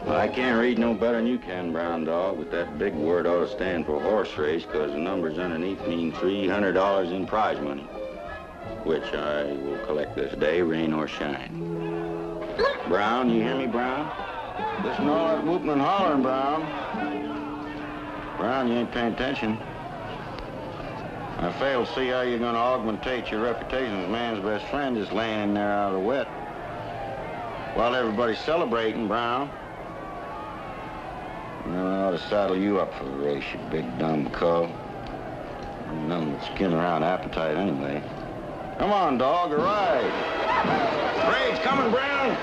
Well, I can't read no better than you can, Brown Dog, but that big word ought to stand for horse race, because the numbers underneath mean $300 in prize money, which I will collect this day, rain or shine. Brown, you hear me, Brown? Listen to all that whooping and hollering, Brown. Brown, you ain't paying attention. I fail to see how you're going to augmentate your reputation as man's best friend just laying in there out of the wet. While everybody's celebrating, Brown. Well, I ought to saddle you up for the race, you big dumb cub. Nothing but skin around appetite anyway. Come on, dog, a ride. Parade's coming, Brown.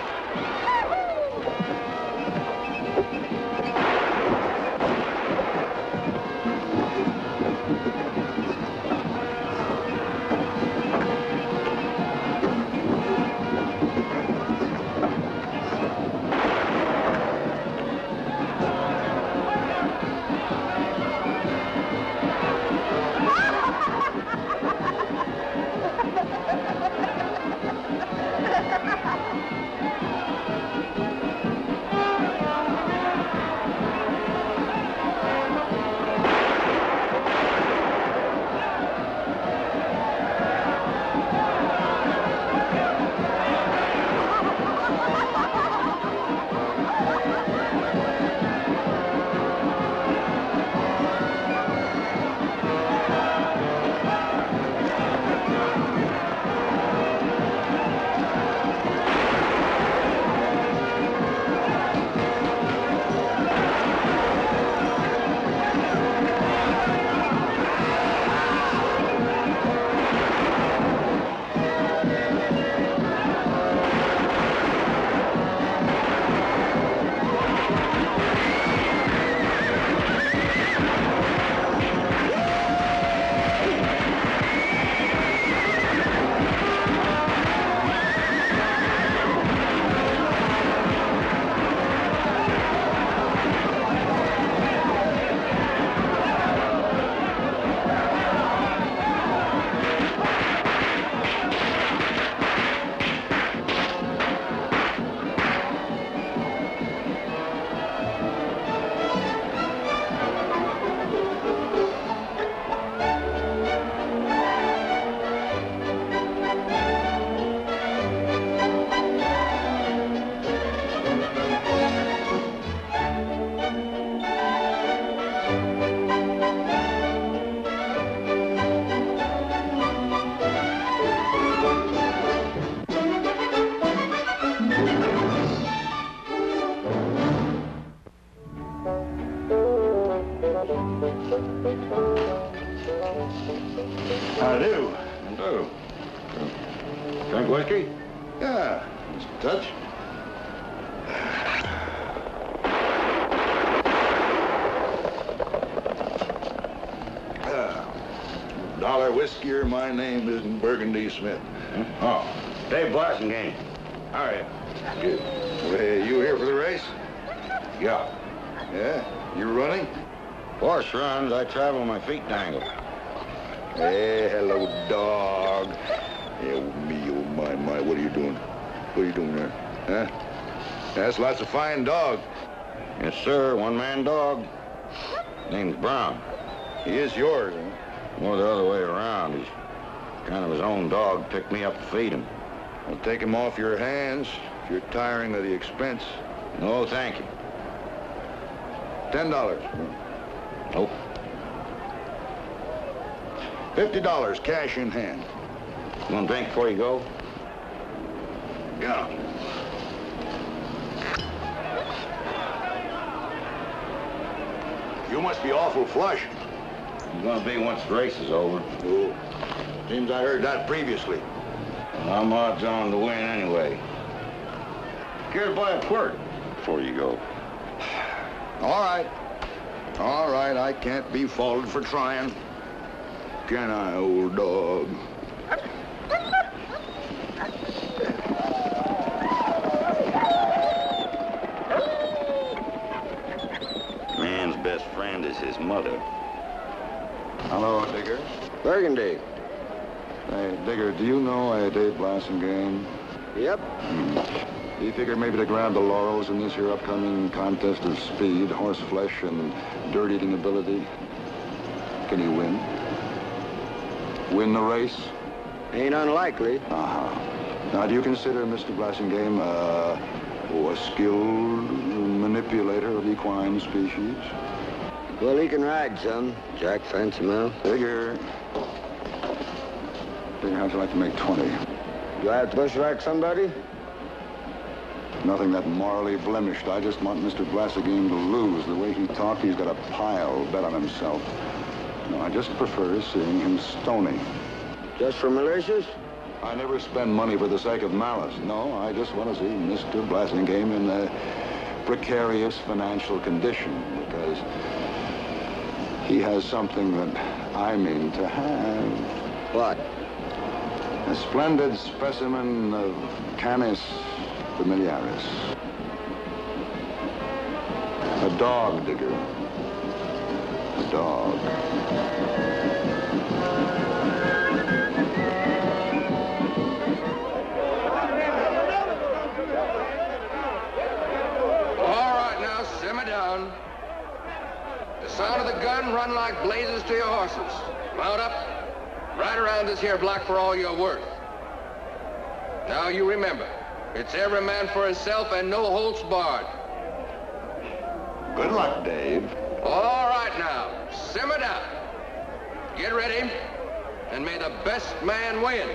I do. Oh. Drink whiskey? Yeah, just a touch. Dollar whiskey, my name isn't Burgundy Smith. Oh, Dave Blasingame. All right. Good. Well, hey, you here for the race? Yeah. Yeah? You running? Horse runs, I travel with my feet dangled. Hey, hello, dog. Oh, me, oh, my, what are you doing? What are you doing there? Huh? That's lots of fine dog. Yes, sir, one-man dog. Name's Brown. He is yours, huh? More the other way around. He's kind of his own dog. Picked me up to feed him. Well, take him off your hands if you're tiring of the expense. No, thank you. $10. Nope. $50, cash in hand. You want a drink before you go? Yeah. You must be awful flush. You're gonna be once the race is over. Oh, seems I heard that previously. I'm odds on to win anyway. Care to buy a quirt before you go? All right. All right, I can't be faulted for trying. Can I, old dog? Man's best friend is his mother. Hello, Digger. Burgundy. Hey, Digger, do you know Dave Blasingame? Yep. He figured maybe to grab the laurels in this here upcoming contest of speed, horse flesh, and dirt-eating ability. Can he win? Win the race? Ain't unlikely. Uh-huh. Now, do you consider Mr. Blasingame a skilled manipulator of equine species? Well, he can ride some. Jack fancy mouth. Figure how'd you like to make 20? Do I have to bushwhack somebody? Nothing that morally blemished. I just want Mr. Blasingame to lose. The way he talked, he's got a pile bet on himself. No, I just prefer seeing him stony. Just for malicious? I never spend money for the sake of malice. No, I just want to see Mr. Blasingame in a precarious financial condition because he has something that I mean to have. What? A splendid specimen of Canis familiaris. A dog digger. A dog. All right, now, simmer down. The sound of the gun run like blazes to your horses. Mount up, right around this here block for all you're worth. Now, you remember, it's every man for himself and no holds barred. Good luck, Dave. All right, now, simmer down. Get ready, and may the best man win.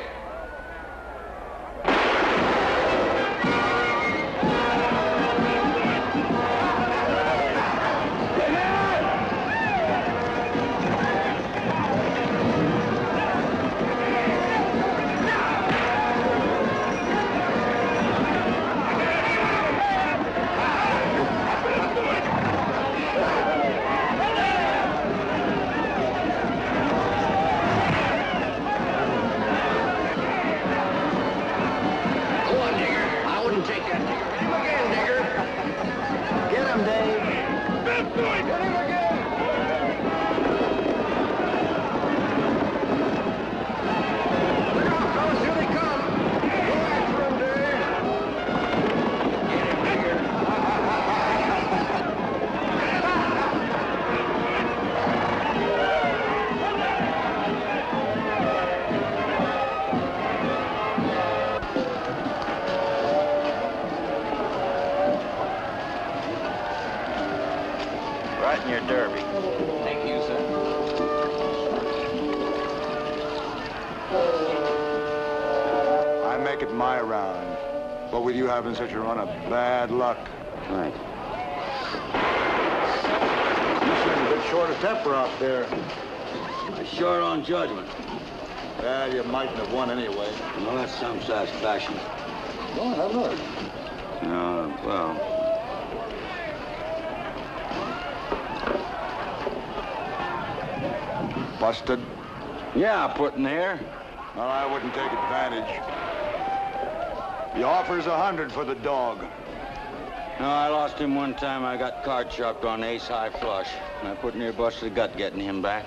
Right in your derby. Thank you, sir. I make it my round. But with you having such a run of bad luck. Right. You seem a bit short of temper out there. Short on judgment. Well, you mightn't have won anyway. Well, that's some satisfaction. Go on, have another. Well... Busted? Yeah, put in there. Well, I wouldn't take advantage. The offer's 100 for the dog. No, I lost him one time. I got card sharped on ace high flush. And I put near busted gut getting him back.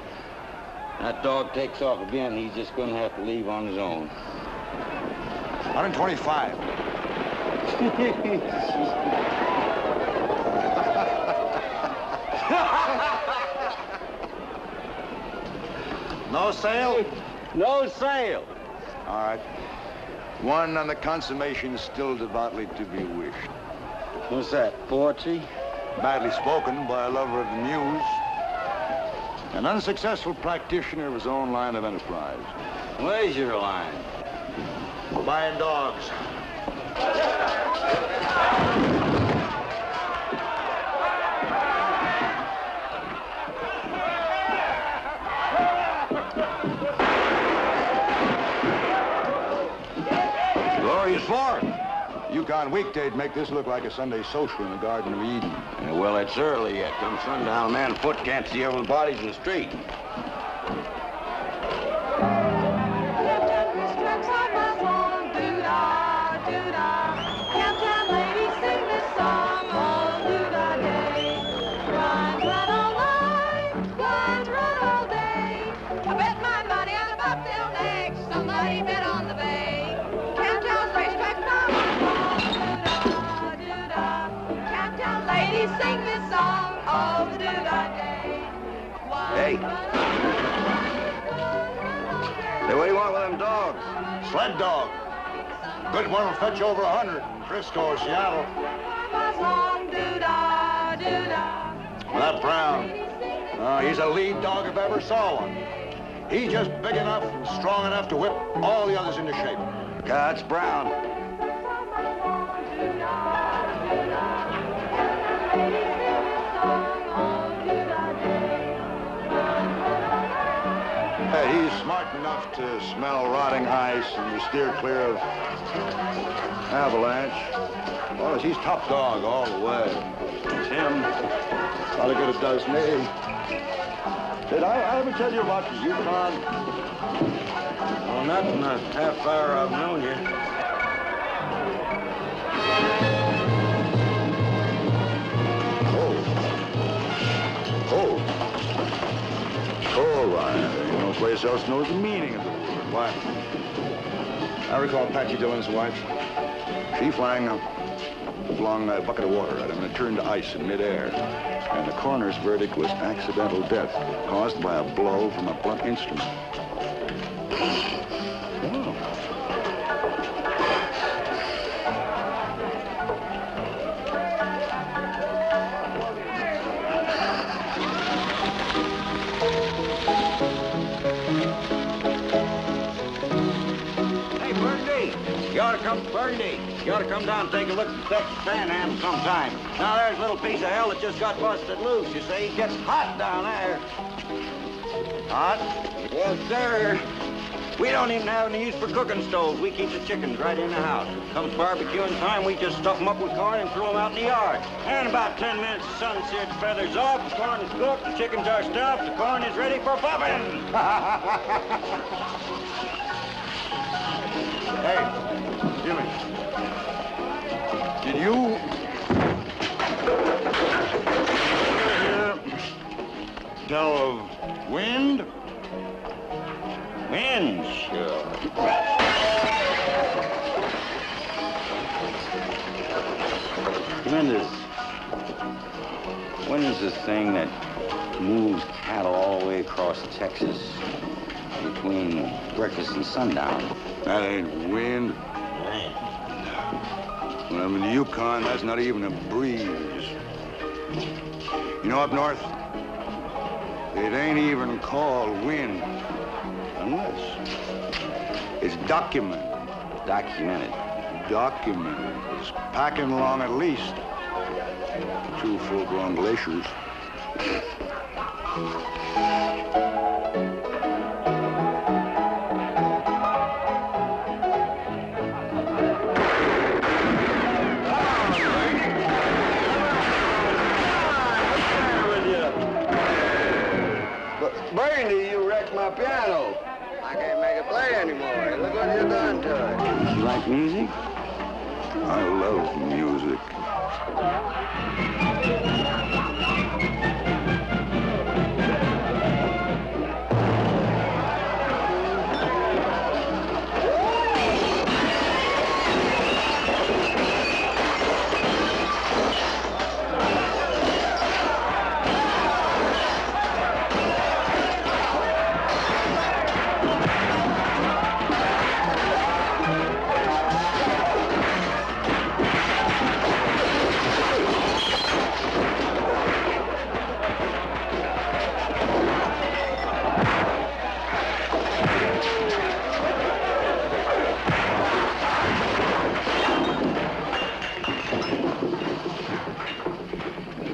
That dog takes off again. He's just going to have to leave on his own. 125. No sale? No sale. All right. One on the consummation still devoutly to be wished. What's that, poetry? Badly spoken by a lover of the muse. An unsuccessful practitioner of his own line of enterprise. Where's your line? Buying dogs. Glorious Lord. Yukon weekday'd make this look like a Sunday social in the Garden of Eden. Yeah, well, it's early yet. Come sundown, a man afoot can't see over the bodies in the street. Hey. Hey, what do you want with them dogs? Sled dog. Good one will fetch over 100 in Frisco or Seattle. That Brown, he's a lead dog if I ever saw one. He's just big enough and strong enough to whip all the others into shape. That's Brown. He's smart enough to smell rotting ice and to steer clear of avalanche. Well, he's top dog all the way. It's him. Not as good as does me. Did I ever tell you about the Yukon? Well, not in the half hour I've known you. Oh, Ryan. No place else knows the meaning of the word. Why? I recall Patsy Dillon's wife. She flying along a bucket of water at him, and it turned to ice in midair. And the coroner's verdict was accidental death caused by a blow from a blunt instrument. Oh. Burgundy, you ought to come down and take a look at the Texas Panhandle sometime. Now, there's a little piece of hell that just got busted loose, you see. It gets hot down there. Hot? Yes, sir. We don't even have any use for cooking stoves. We keep the chickens right in the house. Comes barbecuing time, we just stuff them up with corn and throw them out in the yard. And about 10 minutes, the sun seared the feathers off, the corn is cooked, the chickens are stuffed, the corn is ready for popping. Hey, Jimmy, did you tell of wind? Wind, sure. Wind is the thing that moves cattle all the way across Texas between breakfast and sundown. That ain't wind. When I'm in the Yukon, that's not even a breeze. You know, up north, it ain't even called wind. Unless it's documented. Documented. Documented. It's packing along at least 2 full-grown glaciers. Burgundy, you wrecked my piano. I can't make it play anymore. Look what you done to it. You like music? I love music.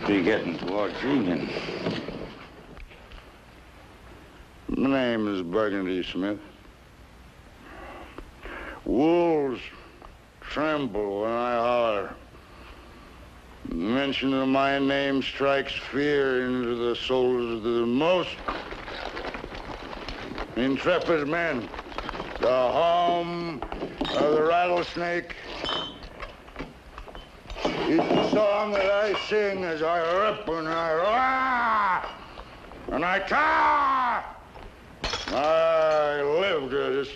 Be getting towards evening. My name is Burgundy Smith. Wolves tremble when I holler. Mention of my name strikes fear into the souls of the most intrepid men. The hum of the rattlesnake is the song that I sing as I rip and I roar and I caw. I live to just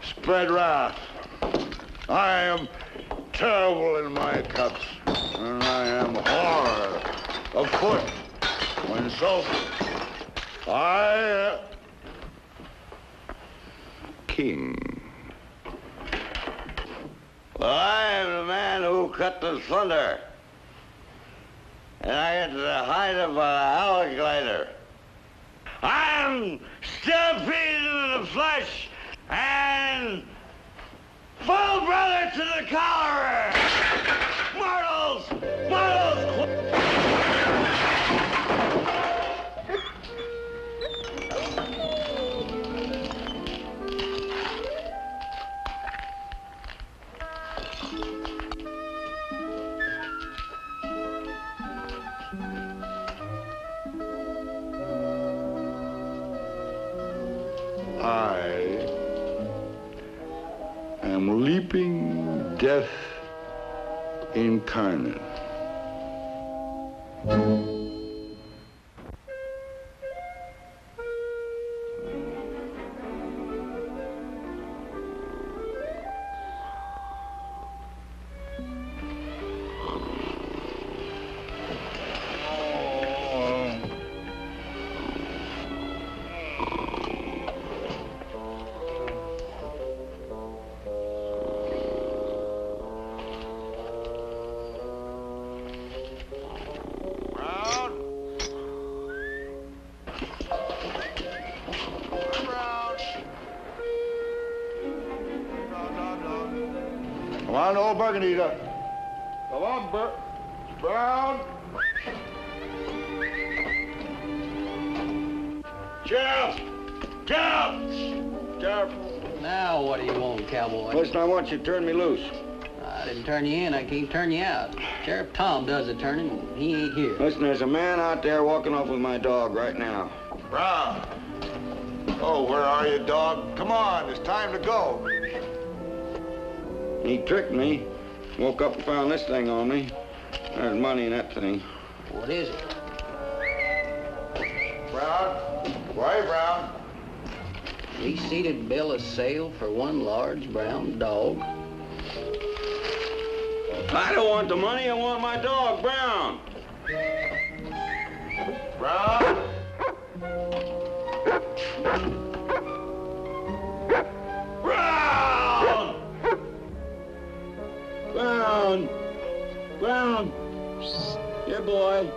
spread wrath. I am terrible in my cups, and I am horror afoot when soap King. Well, I am the man who cut the thunder. And I get the height of an alligator. I am stampeded to the flesh and full brother to the collar. Mortals! Mortals! I am leaping death incarnate. Come on, old Burgundy. Come on, Brown. Sheriff! Sheriff! Sheriff! Now what do you want, cowboy? Listen, I want you to turn me loose. I didn't turn you in, I can't turn you out. Sheriff Tom does the turning, and he ain't here. Listen, there's a man out there walking off with my dog right now. Brown. Oh, where are you, dog? Come on, it's time to go. He tricked me. Woke up and found this thing on me. There's money in that thing. What is it? Brown. Why, Brown? Receipted bill of sale for one large brown dog. I don't want the money, I want my dog, Brown. Brown. Brown! Brown! Brown! Yeah, boy.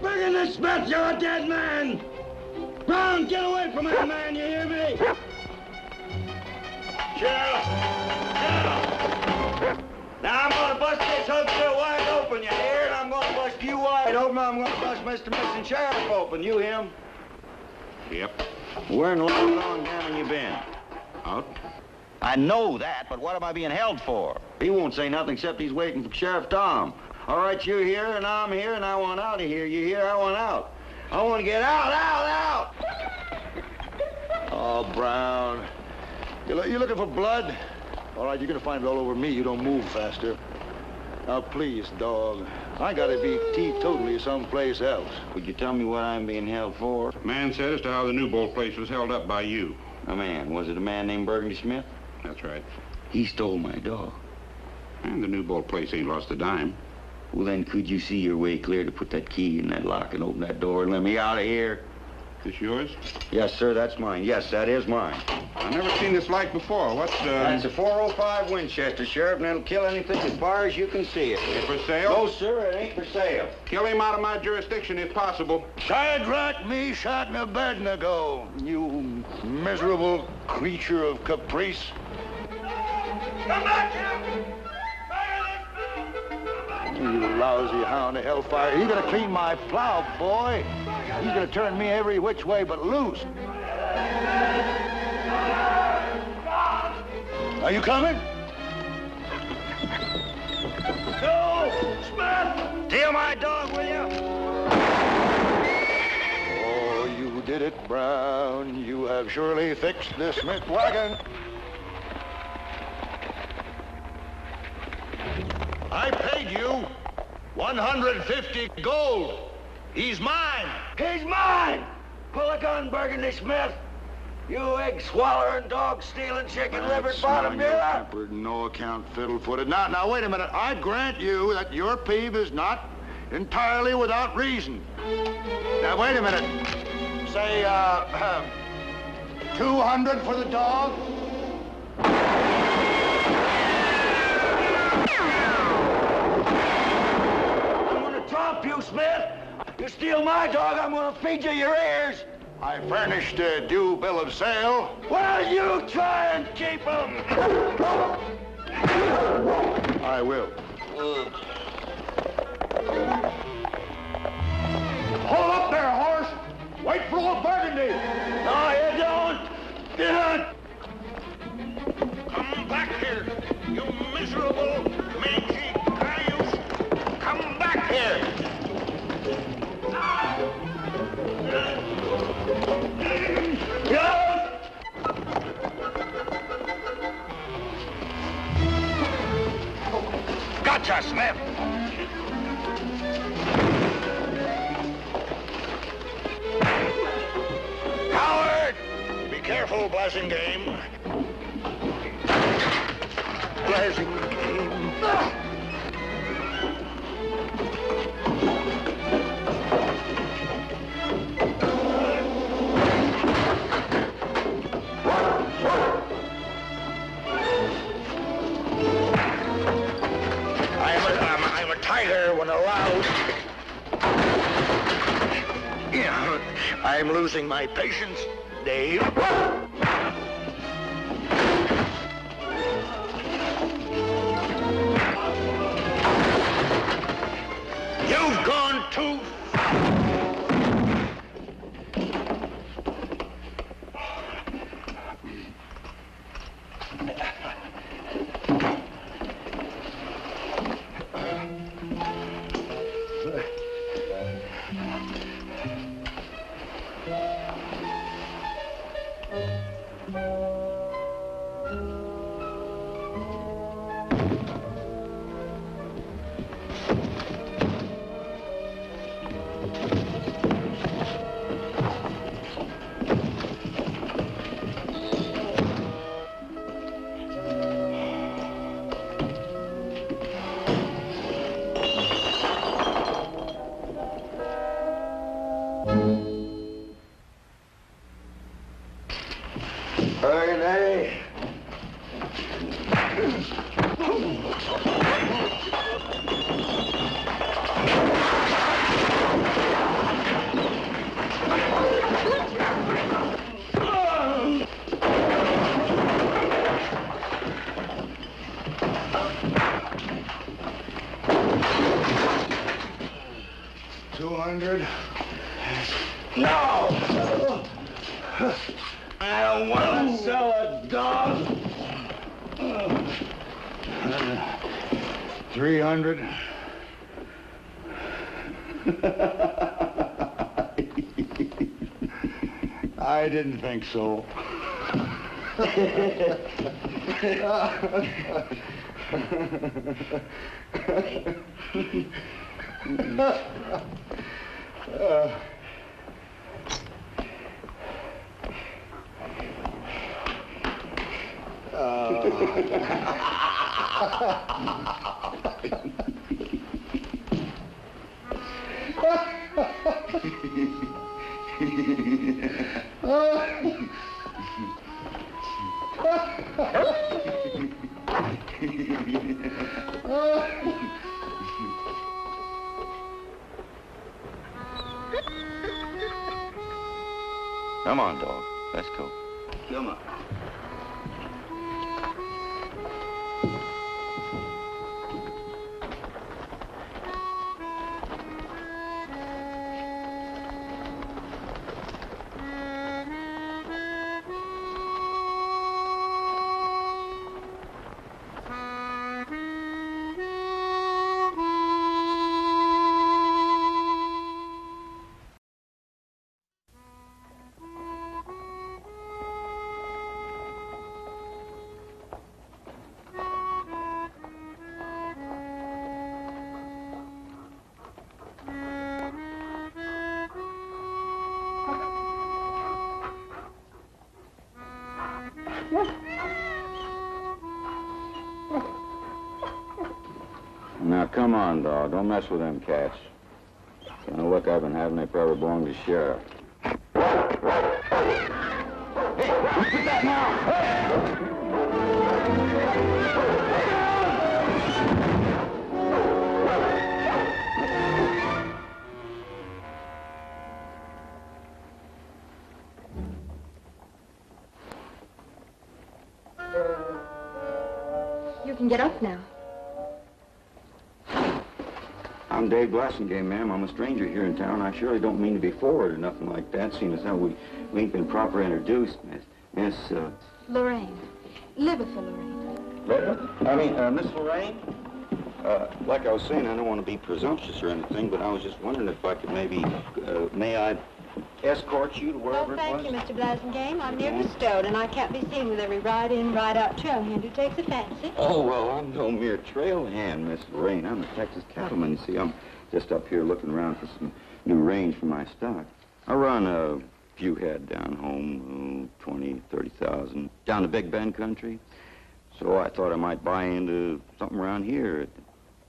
Burgundy Smith, you're a dead man! Brown, get away from that man, you hear me? Sheriff! Sheriff! Now I'm gonna bust this hookster wide open, you hear? And I'm gonna bust you wide open. I'm gonna bust Mr. Missing Sheriff open. You him? Yep. Where in the long gammon you been? Out. I know that, but what am I being held for? He won't say nothing except he's waiting for Sheriff Tom. All right, you're here, and I'm here, and I want out of here. You hear? I want out. I want to get out, out, out! Oh, Brown. You looking for blood? All right, you're gonna find it all over me. You don't move faster. Now, please, dog. I gotta be teetotally someplace else. Would you tell me what I'm being held for? Man said as to how the Newbold place was held up by you. A man. Was it a man named Burgundy Smith? That's right. He stole my dog. And the Newbold place ain't lost a dime. Well, then, could you see your way clear to put that key in that lock and open that door and let me out of here? This yours? Yes, sir, that's mine. Yes, that is mine. I've never seen this light before. What's That's a 405 Winchester, Sheriff, and it'll kill anything as far as you can see it. It for sale? No, sir, it ain't for sale. Kill him out of my jurisdiction if possible. Shadrach, Meshach, and Abednego, you miserable creature of caprice. Come back here! You lousy hound of hellfire. You're gonna clean my plow, boy. He's gonna turn me every which way but loose. Are you coming? No! Smith! Steal my dog, will you? Oh, you did it, Brown. You have surely fixed the Smith wagon. I paid you 150 gold. He's mine. He's mine! Pull a gun, Burgundy Smith. You egg-swallowing, dog-stealing, chicken-livered bottom dealer. Tempered, no-account, fiddle-footed. Now, wait a minute. I grant you that your peeve is not entirely without reason. Now, wait a minute. Say, 200 for the dog? I'm gonna drop you, Smith. You steal my dog, I'm gonna feed you your ears. I furnished a due bill of sale. Well, you try and keep him. I will. Hold up there, horse! Wait for old Burgundy! No, you don't. Come back here, you miserable, mangy cayuse. Come back here. Gotcha, Smith. Coward! Be careful, Blasingame. Blasingame. I'm a tiger when aroused. Yeah, I'm losing my patience, Dave. You've gone too far. No! I don't want to sell a dog. 300. I didn't think so. Come on, dog. Let's go. Come on. Now, come on, dog. Don't mess with them cats. Kind of luck I've been having, they probably belong to the sheriff. Hey, look at that now! Hey! You can get up now. I'm Dave Blasingame, ma'am. I'm a stranger here in town. I surely don't mean to be forward or nothing like that, seeing as how we ain't been proper introduced, Miss, Lorraine. Liver for Lorraine. Miss Lorraine? Like I was saying, I don't want to be presumptuous or anything, but I was just wondering if I could maybe, may I escort you to wherever Oh, thank it was? you, Mr. Blasingame. I'm near bestowed, and I can't be seen with every ride-in, ride-out trail hand who takes a fancy. Oh, well, I'm no mere trail hand, Miss Lorraine. I'm a Texas cattleman. You see, I'm just up here looking around for some new range for my stock. I run a few head down home, 20, 30,000, down the Big Bend country. So I thought I might buy into something around here.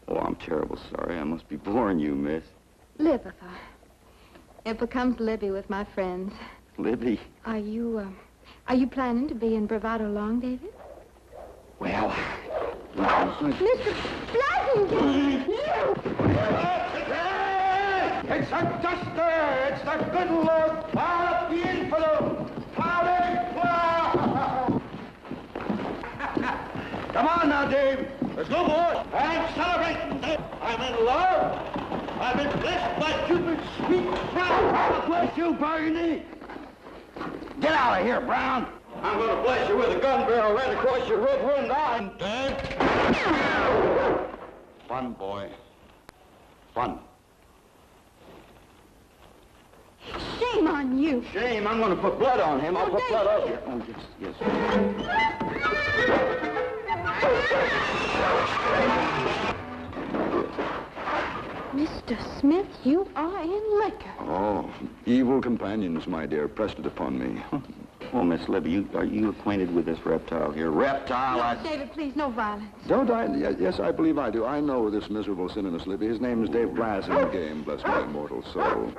Oh, I'm terrible sorry. I must be boring you, miss. Liver for. It becomes Libby with my friends. Libby? Are you planning to be in Bravado long, David? Well, Mr. Blasingame! It's a duster! It's the good Lord! Fire up the infidel! Come on now, Dave. Let's go, boys. I'm celebrating, Dave. I'm in love. I've been blessed by Cupid's sweet crown. Bless you, Burgundy. Get out of here, Brown. I'm going to bless you with a gun barrel right across your rear end eye, Dave. Fun, boy. Fun. Shame on you. Shame, I'm going to put blood on him. I'll put blood on you. Oh, yes, yes. Mr. Smith, you are in liquor. Oh, evil companions, my dear, pressed it upon me. Well, Miss Libby, are you acquainted with this reptile here? Reptile, No, David, please, no violence. Don't I? Yes, I believe I do. I know this miserable sinner, Miss Libby. His name is Dave Blasingame, bless my immortal soul.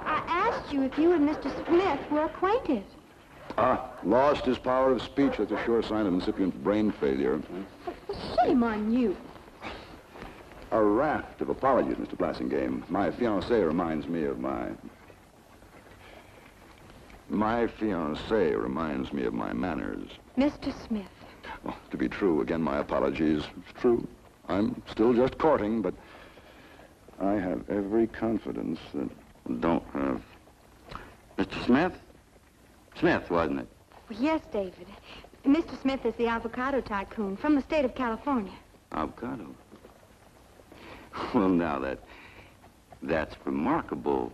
I asked you if you and Mr. Smith were acquainted. Lost his power of speech. That's a sure sign of incipient brain failure. Shame on you. A raft of apologies, Mr. Blasingame. My fiancée reminds me of my manners. Mr. Smith. Well, to be true, again, my apologies. It's true. I'm still just courting, but I have every confidence that... Don't have. Mr. Smith? Smith, wasn't it? Well, yes, David. Mr. Smith is the avocado tycoon from the state of California. Avocado? Well, now, that's remarkable.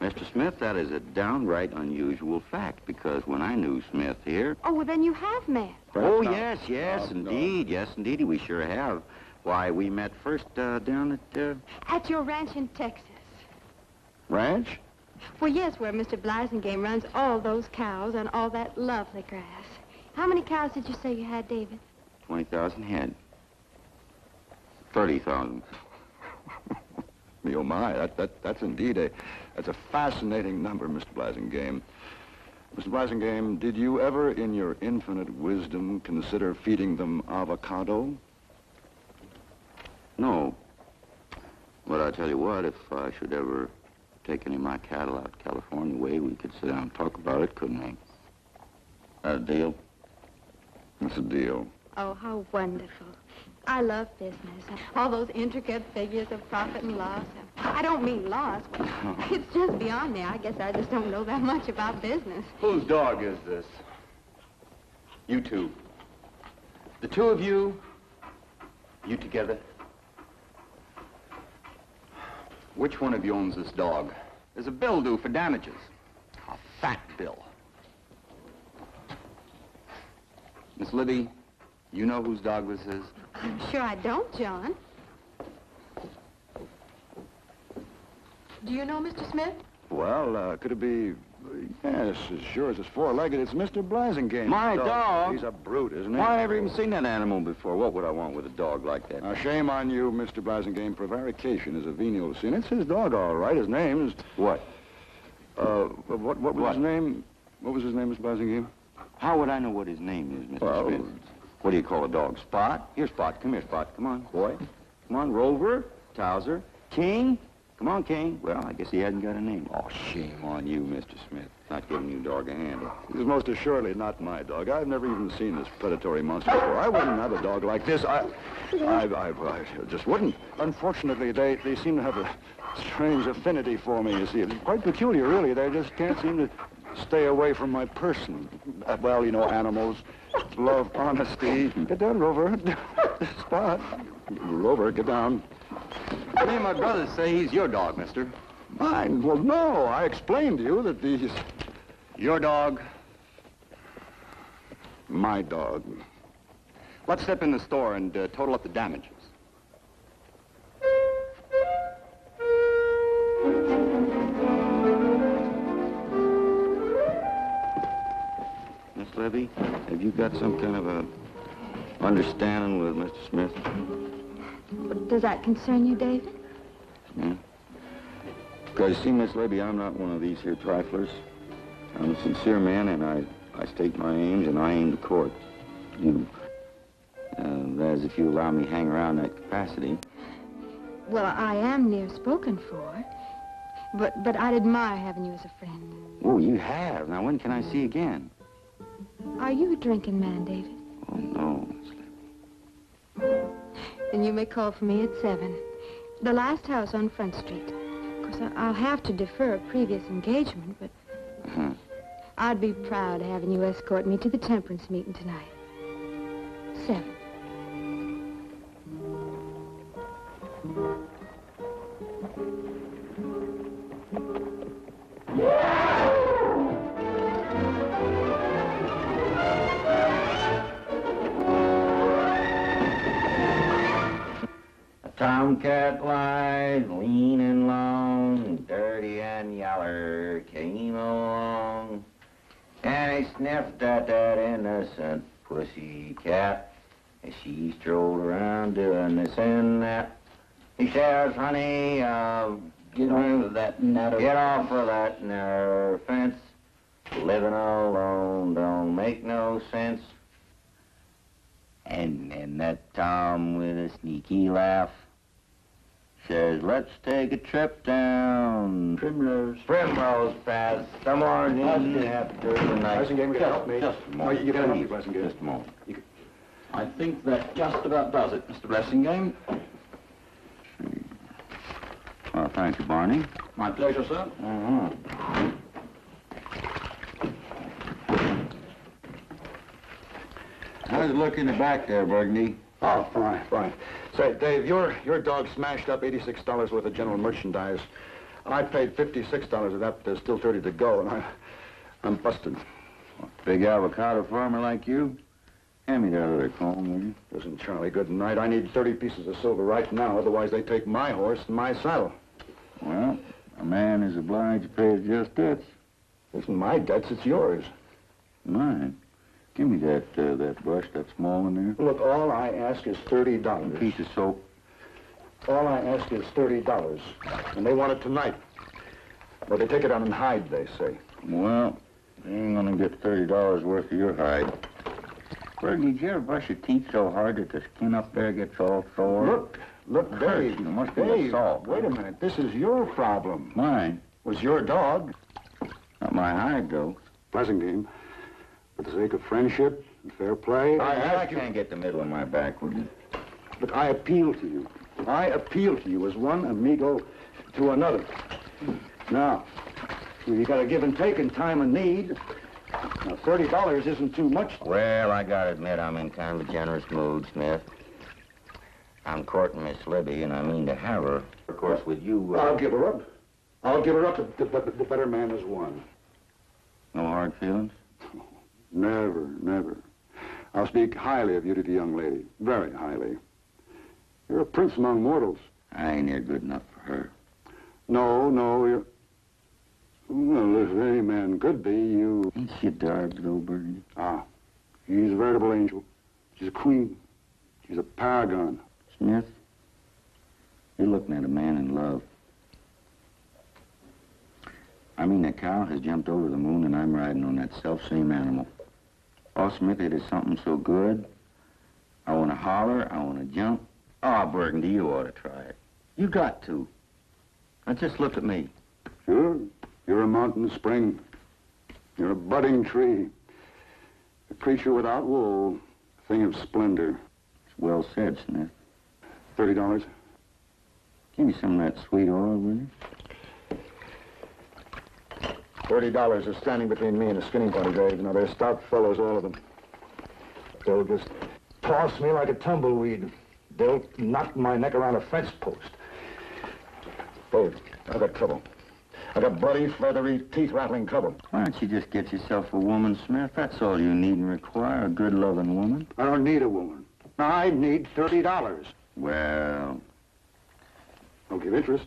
Mr. Smith, that is a downright unusual fact, because when I knew Smith here... Oh, well, then you have met. Oh, yes, indeed. Yes, indeed, we sure have. Why, we met first down at... At your ranch in Texas. Ranch? Well, yes, where Mr. Blasingame runs all those cows on all that lovely grass. How many cows did you say you had, David? 20,000 head. 30,000. Me, oh my, that's indeed that's a fascinating number, Mr. Blasingame. Mr. Blasingame, did you ever, in your infinite wisdom, consider feeding them avocado? No. But I tell you what, if I should ever take any of my cattle out California way, we could sit down and talk about it, couldn't we? That a deal? It's a deal. Oh, how wonderful. I love business. All those intricate figures of profit and loss. I don't mean loss, but it's just beyond me. I guess I just don't know that much about business. Whose dog is this? You two. The two of you, you together? Which one of you owns this dog? There's a bill due for damages. A fat bill. Miss Libby, you know whose dog this is? I'm sure I don't, John. Do you know Mr. Smith? Well, could it be... Yes, as sure as it's four-legged, it's Mr. Blasingame. My dog? He's a brute, isn't he? Why, I never even seen that animal before. What would I want with a dog like that? Now, shame on you, Mr. Blasingame. Prevarication is a venial sin. It's his dog, all right. His name is... What? What was his name? What was his name, Mr. Blasingame? How would I know what his name is, Mr. Well... Smith? What do you call a dog? Spot? Here, Spot. Come here, Spot. Come on, boy. Come on, Rover, Towser, King. Come on, King. Well, I guess he hasn't got a name. Oh, shame on you, Mr. Smith. Not giving you dog a handle. He's most assuredly not my dog. I've never even seen this predatory monster before. I wouldn't have a dog like this. I just wouldn't. Unfortunately, they seem to have a strange affinity for me, you see. It's quite peculiar, really. They just can't seem to stay away from my person. Well, you know, animals love honesty. Get down, Rover. Spot. Rover, get down. Me and my brothers say he's your dog, mister. Mine? Well, no. I explained to you that these... Your dog. My dog. Let's step in the store and total up the damages. Miss Libby, have you got some kind of a understanding with Mr. Smith? Does that concern you, David? Yeah. Because, see, Miss Libby, I'm not one of these here triflers. I'm a sincere man, and I state my aims, and I aim to court. You. That is, if you allow me to hang around that capacity. Well, I am near spoken for, but I'd admire having you as a friend. Oh, you have? Now, when can I see again? Are you a drinking man, David? Oh, no, Miss Libby. Then you may call for me at 7. The last house on Front Street. Of course, I'll have to defer a previous engagement, but... Uh-huh. I'd be proud of having you escort me to the temperance meeting tonight. 7. Tomcat lies lean and long, dirty and yaller, came along, and he sniffed at that innocent pussy cat as she strolled around doing this and that. He says, honey, get off of that narrow fence. Living alone don't make no sense. And then that Tom with a sneaky laugh says, let's take a trip down Primrose Path some morning after the night. Blasingame, you help me. Just a moment. You gotta help me, Blasingame. Just a moment. I think that just about does it, Mr. Blasingame. Well, thank you, Barney. My pleasure, sir. Uh-huh. How's it look in the back there, Burgundy? Oh, fine, fine. Say, Dave, your dog smashed up $86 worth of general merchandise. I paid $56 of that, but there's still 30 to go, and I'm busted. Big avocado farmer like you? Hand me that other comb, will you? Listen, Charlie, good night. I need 30 pieces of silver right now, otherwise they take my horse and my saddle. Well, a man is obliged to pay his just debts. It isn't my debts, it's yours. Mine? Give me that brush, that small one there. Look, all I ask is $30. A piece of soap. All I ask is $30, and they want it tonight. But they take it on and hide, they say. Well, they ain't gonna get $30 worth of your hide. Burgundy, did you ever brush your teeth so hard that the skin up there gets all sore? Look, Dave. It must be Dave, the salt. wait a minute. This is your problem. Mine? Was your dog. Not my hide, though. Blasingame, for the sake of friendship and fair play, I can't get the middle of my back, would you? Look, I appeal to you. I appeal to you as one amigo to another. Now, you got to give and take in time of need. Now, $30 isn't too much. Well, I gotta admit, I'm in kind of a generous mood, Smith. I'm courting Miss Libby, and I mean to have her. Of course, with you... I'll give her up. I'll give her up. The better man has won. No hard feelings? Never, never. I'll speak highly of you to the young lady. Very highly. You're a prince among mortals. I ain't near good enough for her. No, you're... Well, if any man could be, you... Ain't she a dark little Burgundy? Ah, she's a veritable angel. She's a queen. She's a paragon. Smith, you're looking at a man in love. I mean, that cow has jumped over the moon and I'm riding on that self-same animal. Oh, Smith, it is something so good. I want to holler, I want to jump. Oh, Burgundy, you ought to try it. You got to. Now, just look at me. Sure. You're a mountain spring. You're a budding tree. A creature without wool. A thing of splendor. It's well said, Smith. $30. Give me some of that sweet oil, will you? $30 is standing between me and a skinning pony, Dave. Now, they're stout fellows, all of them. They'll just toss me like a tumbleweed. They'll knock my neck around a fence post. Dave, I've got trouble. I got bloody, feathery, teeth-rattling trouble. Why don't you just get yourself a woman, Smith? That's all you need and require, a good, loving woman. I don't need a woman. I need $30. Well, Don't give interest.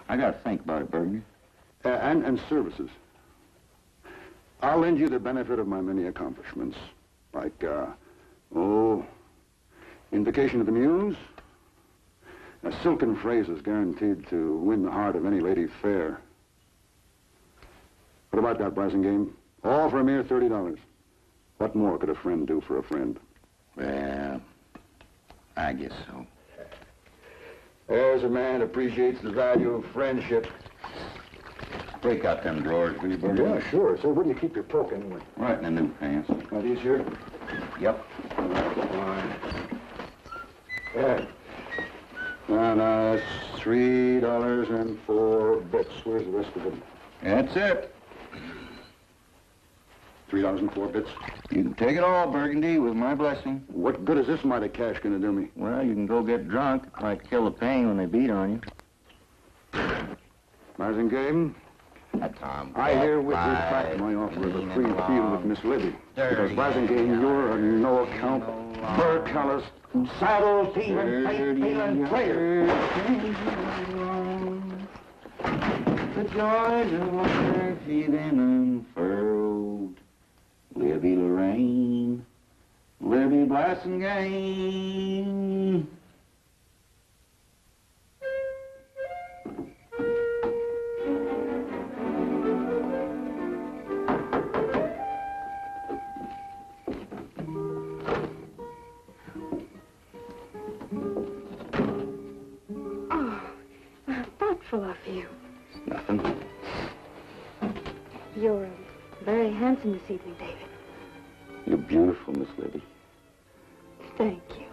I got to think about it, Burgundy. And services. I'll lend you the benefit of my many accomplishments. Like, invocation of the muse. Silken phrases guaranteed to win the heart of any lady fair. What about that, Blasingame? All for a mere $30. What more could a friend do for a friend? Well, I guess so. There's a man who appreciates the value of friendship. Break out them drawers, will you, Burgundy? Yeah, sure. So where do you keep your poke anyway? Right in the new pants. Are these here? Yep. All right, fine. Yeah. Now, that's $3.04. Where's the rest of it? That's it. $3.04. You can take it all, Burgundy, with my blessing. What good is this mite of cash gonna do me? Well, you can go get drunk. It might kill the pain when they beat on you. Blasingame, Tom. I herewith retract my offer of a free field with Miss Libby. Because Blasingame, you're a no-account, fur-callous, saddle-thieving, faith-feeling player. The joys of water feeling unfurled. Libby Lorraine, Libby Blasingame. Thoughtful of you. Nothing. You're very handsome this evening, David. You're beautiful, Miss Libby. Thank you.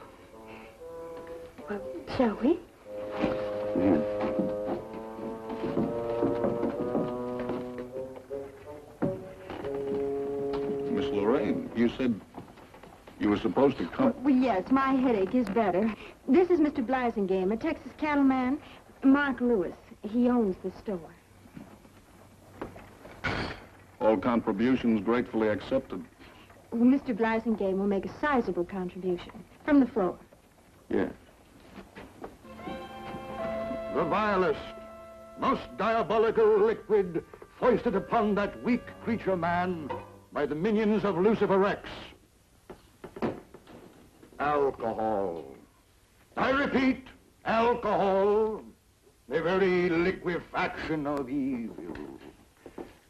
Well, shall we? Yeah. Miss Lorraine, you said you were supposed to come. Well, yes, my headache is better. This is Mr. Blasingame, a Texas cattleman. Mark Lewis. He owns the store. All contributions gratefully accepted. Well, Mr. Blasingame will make a sizable contribution from the floor. Yes. The vilest, most diabolical liquid foisted upon that weak creature man by the minions of Lucifer Rex. Alcohol. I repeat, alcohol, the very liquefaction of evil.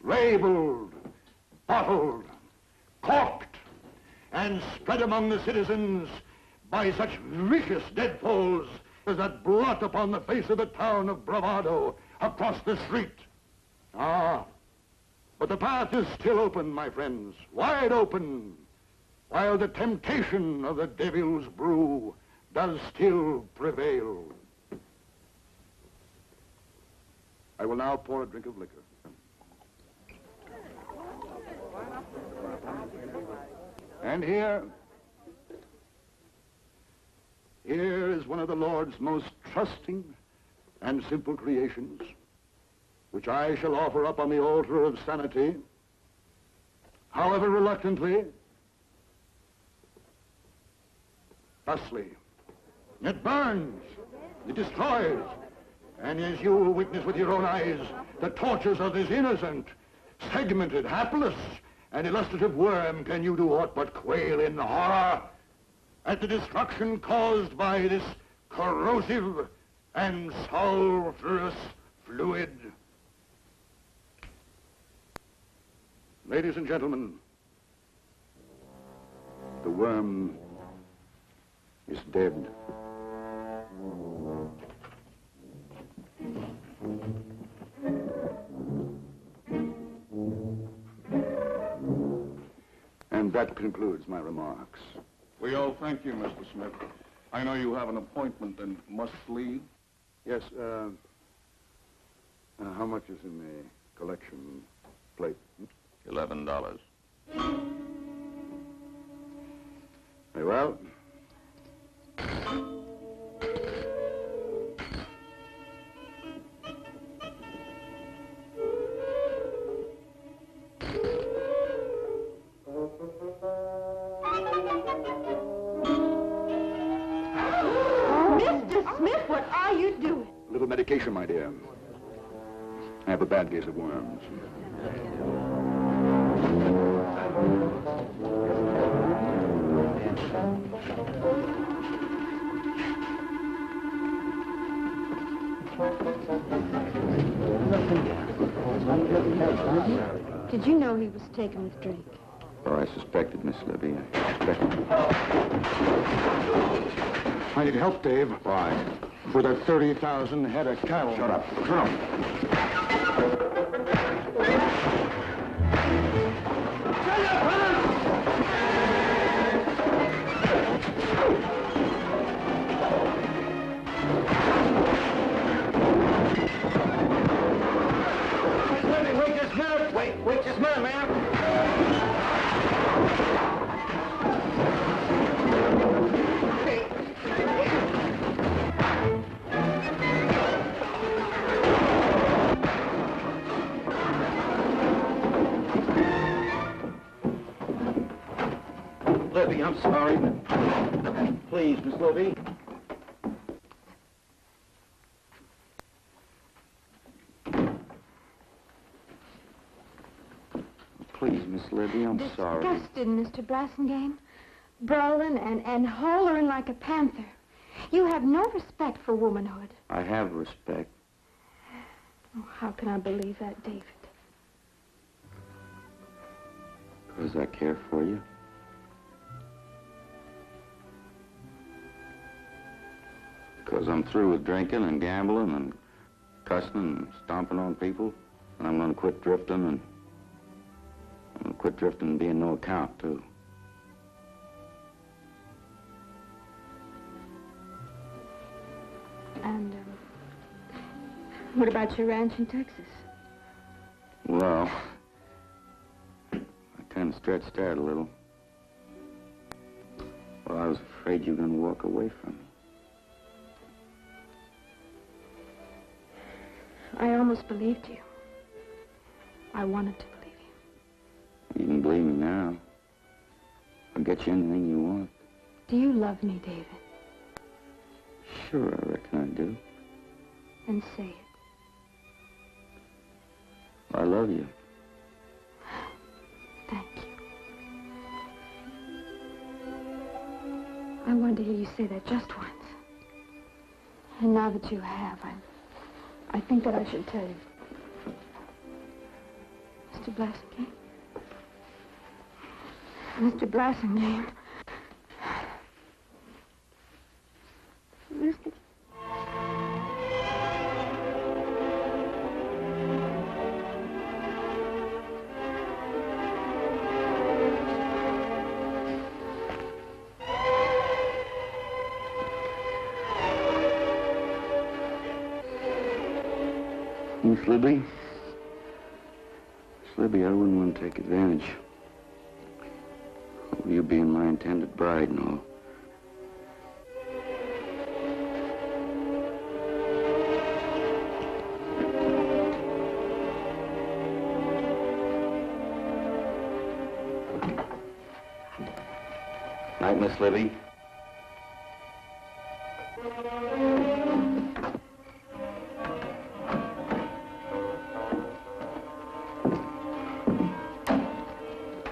Labeled, bottled, corked, and spread among the citizens by such vicious deadfalls as that blot upon the face of the town of Bravado across the street. Ah, but the path is still open, my friends, wide open, while the temptation of the devil's brew does still prevail. I will now pour a drink of liquor. And here is one of the Lord's most trusting and simple creations, which I shall offer up on the altar of sanity however reluctantly, thusly. It burns, it destroys, and as you witness with your own eyes, the tortures of this innocent, segmented, hapless, and illustrative worm, can you do aught but quail in horror at the destruction caused by this corrosive and sulfurous fluid. Ladies and gentlemen, the worm is dead. And that concludes my remarks. We all thank you, Mr. Smith. I know you have an appointment and must leave. Yes, how much is in the collection plate? $11. Very well. Mr. Smith, what are you doing? A little medication, my dear. I have a bad case of worms. Did you know he was taken with drink? Oh, I suspected, Miss Libby. I suspected. I need help, Dave. Why? For that 30,000 head of cattle. Shut up. Shut up. Wait just a minute, ma'am. Libby, I'm sorry. Please, Miss Libby. Please, Miss Libby, I'm sorry. Disgusted, Mr. Blasingame. Brawling and hollering like a panther. You have no respect for womanhood. I have respect. Oh, how can I believe that, David? Because I care for you. Because I'm through with drinking and gambling and cussing and stomping on people. And I'm going to quit drifting and I'm going to quit drifting and being no account, too. And, what about your ranch in Texas? Well, I kind of stretched out a little. Well, I was afraid you were going to walk away from me. I almost believed you. I wanted to believe you. You can believe me now. I'll get you anything you want. Do you love me, David? Sure, I reckon I do. Then say it. I love you. Thank you. I wanted to hear you say that just once. And now that you have, I think that I should tell you. Mr. Blasingame. Mr. Blasingame. Mr. Miss Libby? Miss Libby, I wouldn't want to take advantage of you being my intended bride and all. night, Miss Libby.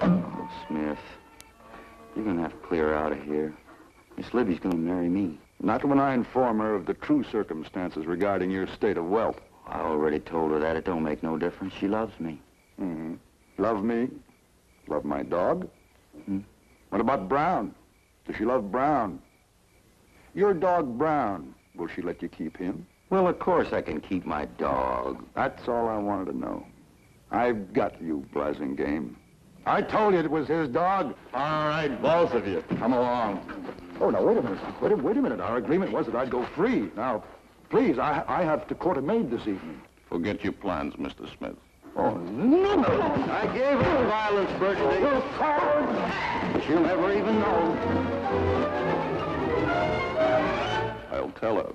Oh, Smith, you're gonna have to clear out of here. Miss Libby's gonna marry me. Not when I inform her of the true circumstances regarding your state of wealth. I already told her that. It don't make no difference. She loves me. Mm-hmm. Love me? Love my dog? Hmm? What about Brown? Does she love Brown? Your dog, Brown, will she let you keep him? Well, of course I can keep my dog. That's all I wanted to know. I've got you, Blasingame. I told you it was his dog. All right, both of you, come along. Oh, now, wait a minute. Wait a minute. Our agreement was that I'd go free. Now, please, I have to court a maid this evening. Forget your plans, Mr. Smith. Oh, no. I gave her the violence, Burgundy. You coward! She'll never even know. I'll tell her.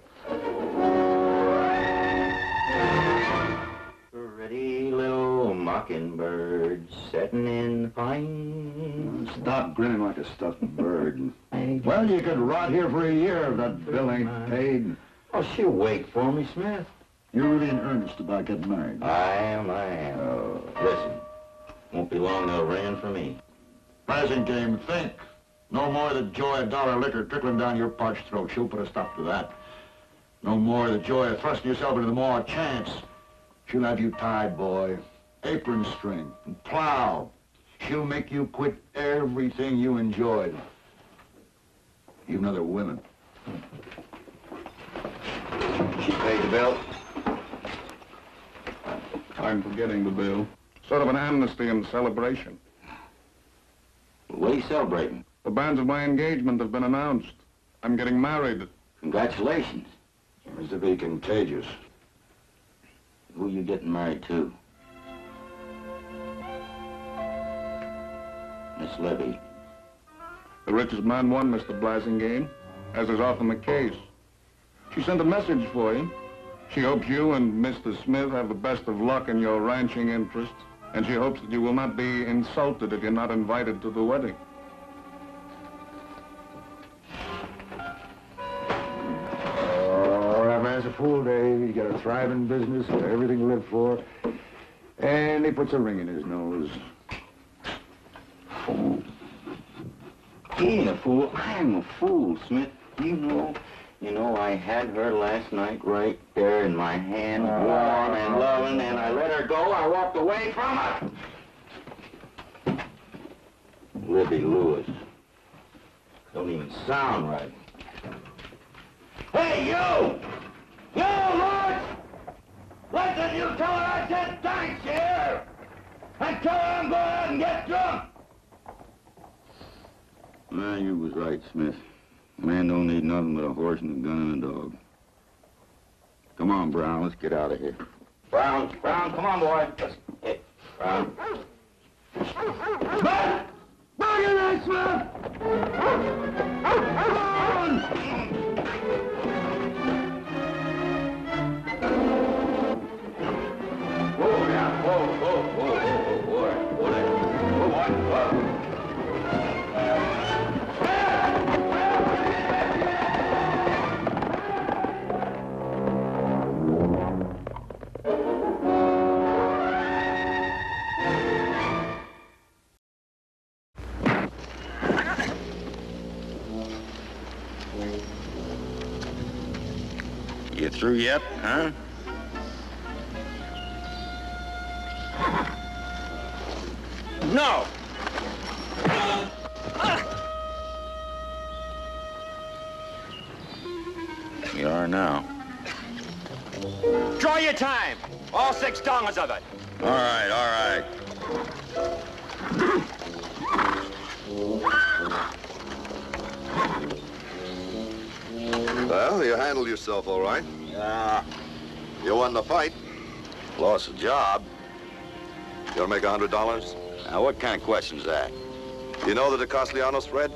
Pretty little mockingbird sitting in the pine. Stop grinning like a stuffed bird. Well, you could rot here for a year if that bill ain't paid. Oh, she'll wait for me, Smith. You're really in earnest about getting married? I am. Listen, won't be long they'll rain for me. Blasingame, think. No more the joy of dollar liquor trickling down your parched throat. She'll put a stop to that. No more the joy of thrusting yourself into the maw of chance. She'll have you tied, boy. Apron string and plow. She'll make you quit everything you enjoyed. Even other women. She paid the bill? I'm forgetting the bill. Sort of an amnesty and celebration. What are you celebrating? The banns of my engagement have been announced. I'm getting married. Congratulations. Seems to be contagious. Who you getting married to? Miss Libby. The richest man won, Mr. Blasingame, as is often the case. She sent a message for you. She hopes you and Mr. Smith have the best of luck in your ranching interests, and she hopes that you will not be insulted if you're not invited to the wedding. Oh, that man's a fool, Dave. He's got a thriving business, got everything to live for, and he puts a ring in his nose. Fool. He ain't a fool. I'm a fool, Smith. You know, I had her last night right there in my hand, warm and loving, and I let her go. I walked away from her. Libby Lewis. Don't even sound right. Hey, you! You, Lewis! Listen, you tell her I said thanks here! And tell her I'm going out and get drunk! Well, you was right, Smith. A man don't need nothing but a horse and a gun and a dog. Come on, Brown, let's get out of here. Brown, come on, boy. Hey, Brown. Smith! Bring it in, Smith! Brown! Whoa, now, whoa, boy. You through yet, huh? No! You are now. Draw your time. All $6 of it. All right. Well, you handled yourself all right. Yeah. You won the fight. Lost the job. You want to make $100? Now, what kind of question's that? You know the DeCastianos, Fred?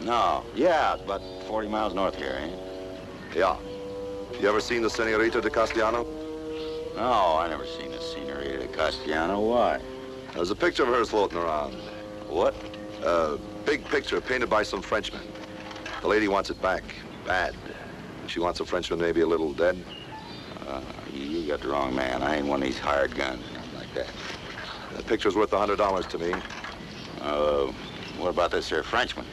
No. Yeah, it's about 40 miles north here, ain't it? Yeah. You ever seen the Senorita DeCastiano? No, I never seen the Senorita Castellano. Why? There's a picture of hers floating around. What? Big picture painted by some Frenchmen. The lady wants it back, bad. She wants a Frenchman maybe a little dead. You got the wrong man. I ain't one of these hired guns or nothing like that. The picture's worth $100 to me. What about this here Frenchman?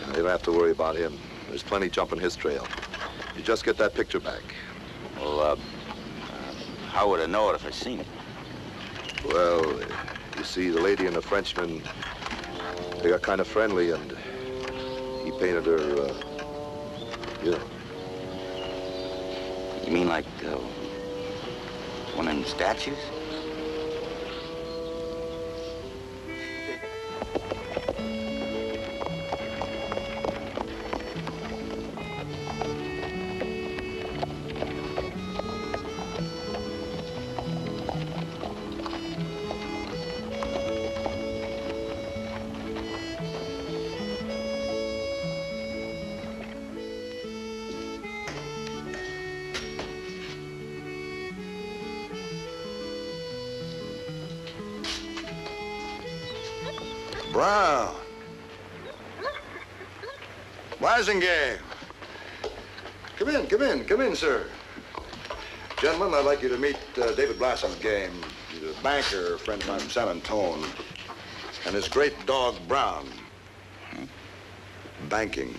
You don't have to worry about him. There's plenty jumping his trail. You just get that picture back. Well, how would I know it if I seen it? Well, you see, the lady and the Frenchman, they got kind of friendly, and he painted her, you know. You mean like one of them statues? Brown. Blasingame. Come in, sir. Gentlemen, I'd like you to meet David Blasingame. He's a banker, a friend of mine from San Antone. And his great dog, Brown. Banking.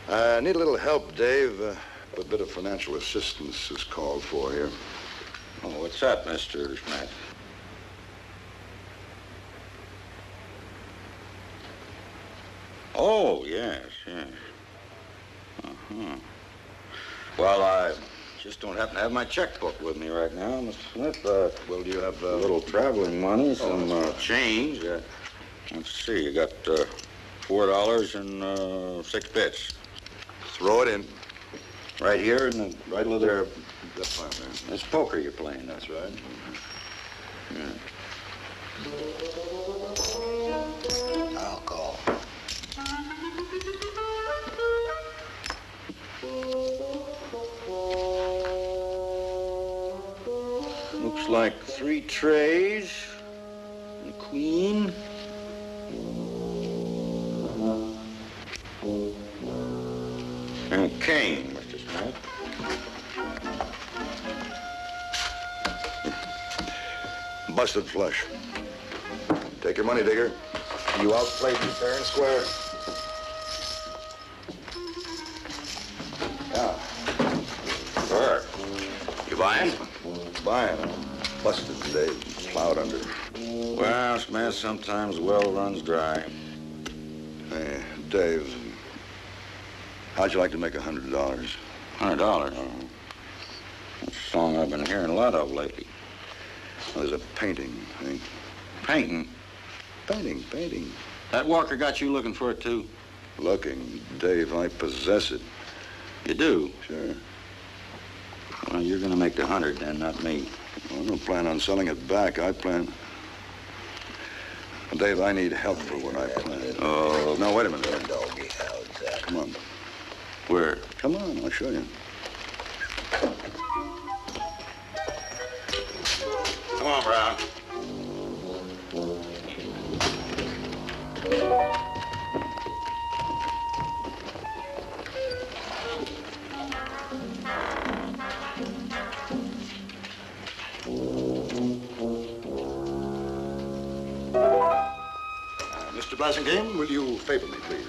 I need a little help, Dave. A bit of financial assistance is called for here. Oh, what's up, Mr. Smith? Oh, yes. Well, I just don't happen to have my checkbook with me right now, Mr. Smith. Well, do you have a little traveling money, some change. Let's see, you got $4 and 6 bits. Throw it in. Right here in the Right there. That's fine, man. It's poker you're playing. That's right. Yeah. I'll call. Looks like 3 trays and a queen. And a king, Mr. Smith. Busted flush. Take your money, Digger. You outplayed me fair and square. Yeah. Sure. You buying? Buying. Busted today. Plowed under. Well, Smith, sometimes well runs dry. Hey, Dave. How'd you like to make $100? $100? Oh. That's a song I've been hearing a lot of lately. Well, there's a painting, eh? Painting? Painting. That Walker got you looking for it, too? Looking. Dave, I possess it. You do? Sure. Well, you're going to make the 100 then, not me. Well, I don't plan on selling it back. I plan... Dave, I need help for what I plan. Oh. No, wait a minute. Come on. Where? Come on, I'll show you. Come on, Brown. Mr. Blasingame, will you favor me, please?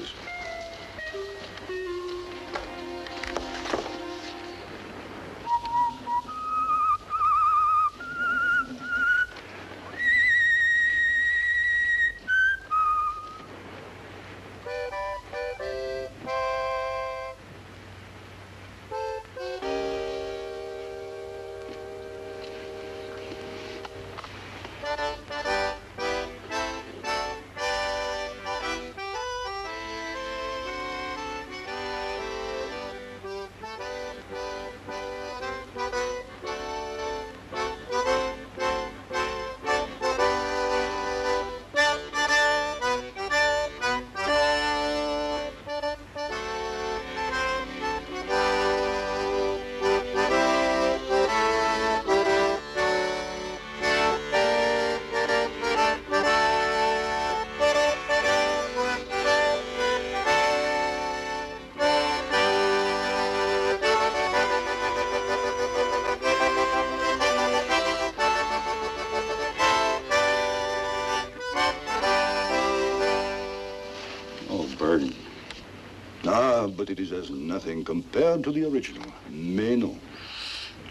but it is as nothing compared to the original. Mais non.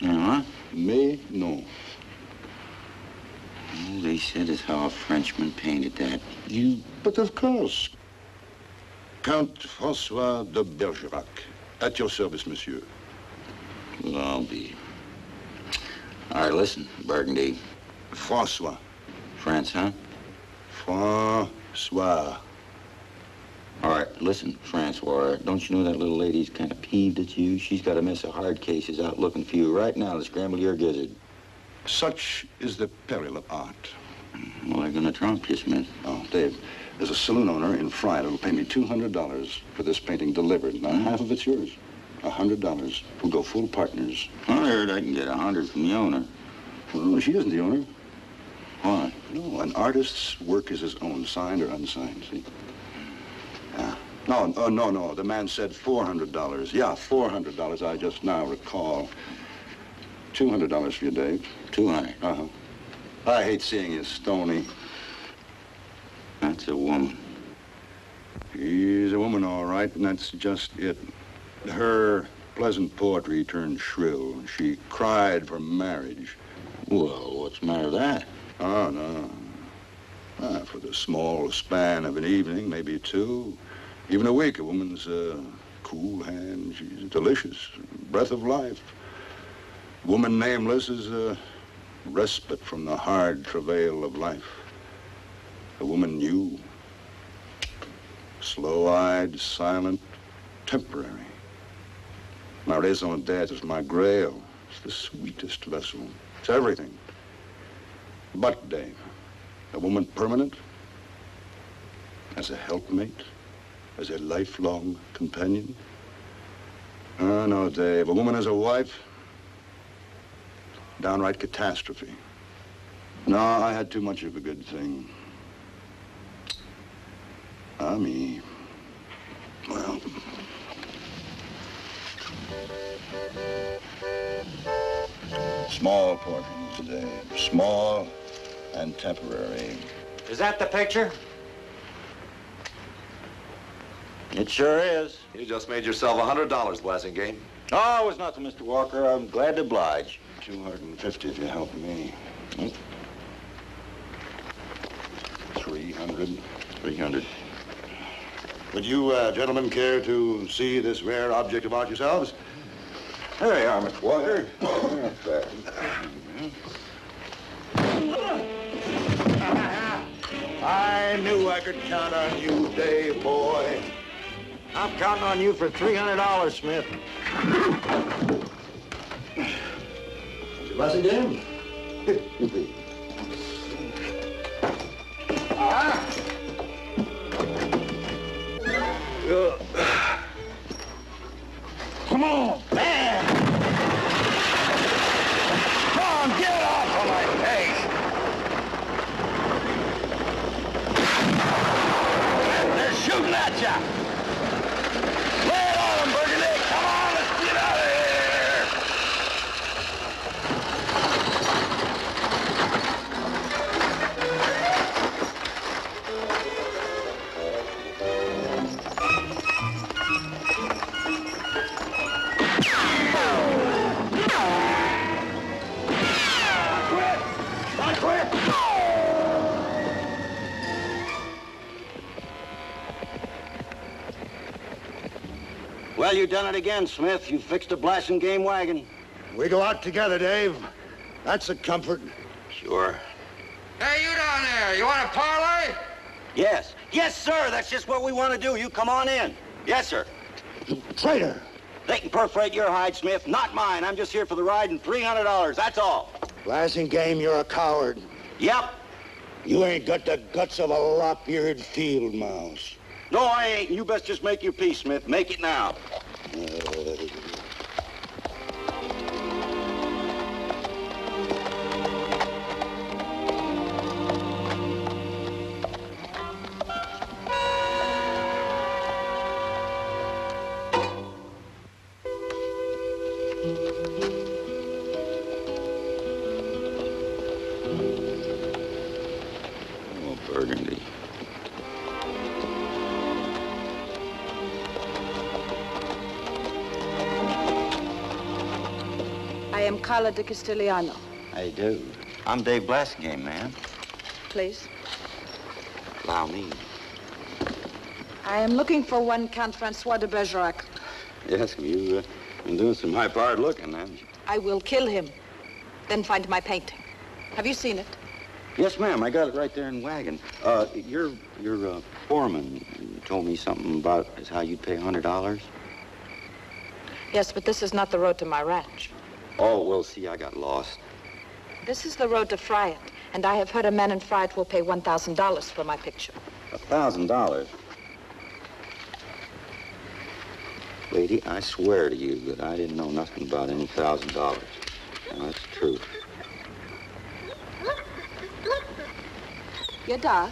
Uh-huh. Mais non. Oh, they said it's how a Frenchman painted that. But of course. Count François de Bergerac. At your service, monsieur. Well, I'll be. All right, listen, Burgundy. François. France, huh? François. All right, listen, Francois. Don't you know that little lady's kind of peeved at you? She's got a mess of hard cases out looking for you right now to scramble your gizzard. Such is the peril of art. Well, they're gonna trump you, Smith. Oh, Dave, there's a saloon owner in Friday who'll pay me $200 for this painting delivered. Now, half of it's yours. $100. We'll go full partners. I heard I can get 100 from the owner. Well, she isn't the owner. Why? No, an artist's work is his own, signed or unsigned, see? Yeah. No. The man said $400. Yeah, $400. I just now recall. $200 for you, Dave. 200. Uh-huh. I hate seeing you stony. That's a woman. She's a woman, all right, and that's just it. Her pleasant poetry turned shrill. She cried for marriage. Well, what's the matter with that? Oh, no. For the small span of an evening, maybe two, even a week, a woman's cool hand. She's delicious, breath of life. Woman nameless is a respite from the hard travail of life. A woman new, slow-eyed, silent, temporary. My raison d'etre is my grail. It's the sweetest vessel. It's everything. But, Dave, a woman permanent, as a helpmate, as a lifelong companion. Oh, no, Dave, a woman as a wife, downright catastrophe. No, I had too much of a good thing. Me. Well. Small portraits today. Small and temporary. Is that the picture? It sure is. You just made yourself $100, Blasingame. Oh, it was nothing, Mr. Walker. I'm glad to oblige. 250 if you help me. 300. 300. Would you gentlemen care to see this rare object of art yourselves? There you are, Mr. Walker. I knew I could count on you, Dave, boy. I'm counting on you for $300, Smith. Blasingame? Come on, man! Come on, get off of my face! They're shooting at ya! Lay it on them, Burgundy! Come on, let's get out of here! Well, you done it again, Smith. You fixed a Blasingame wagon. We go out together, Dave. That's a comfort. Sure. Hey, you down there, you want a parlay? Yes. Yes, sir. That's just what we want to do. You come on in. Yes, sir. Traitor! They can perforate your hide, Smith. Not mine. I'm just here for the ride and $300. That's all. Blasingame, you're a coward. Yep. You ain't got the guts of a lop-eared field mouse. No, I ain't. You best just make your peace, Smith. Make it now. Oh, Burgundy. Carla de Castigliano. How you do? I'm Dave Blasingame, ma'am. Please. Allow me. I am looking for one Count Francois de Bergerac. Yes, you've been doing some high-powered looking, haven't you? I will kill him, then find my painting. Have you seen it? Yes, ma'am. I got it right there in wagon. Your foreman told me something about is how you'd pay $100. Yes, but this is not the road to my ranch. Oh, well, see, I got lost. This is the road to Friant, and I have heard a man in Friant will pay $1,000 for my picture. $1,000? Lady, I swear to you that I didn't know nothing about any $1,000. And that's the truth. Your dog?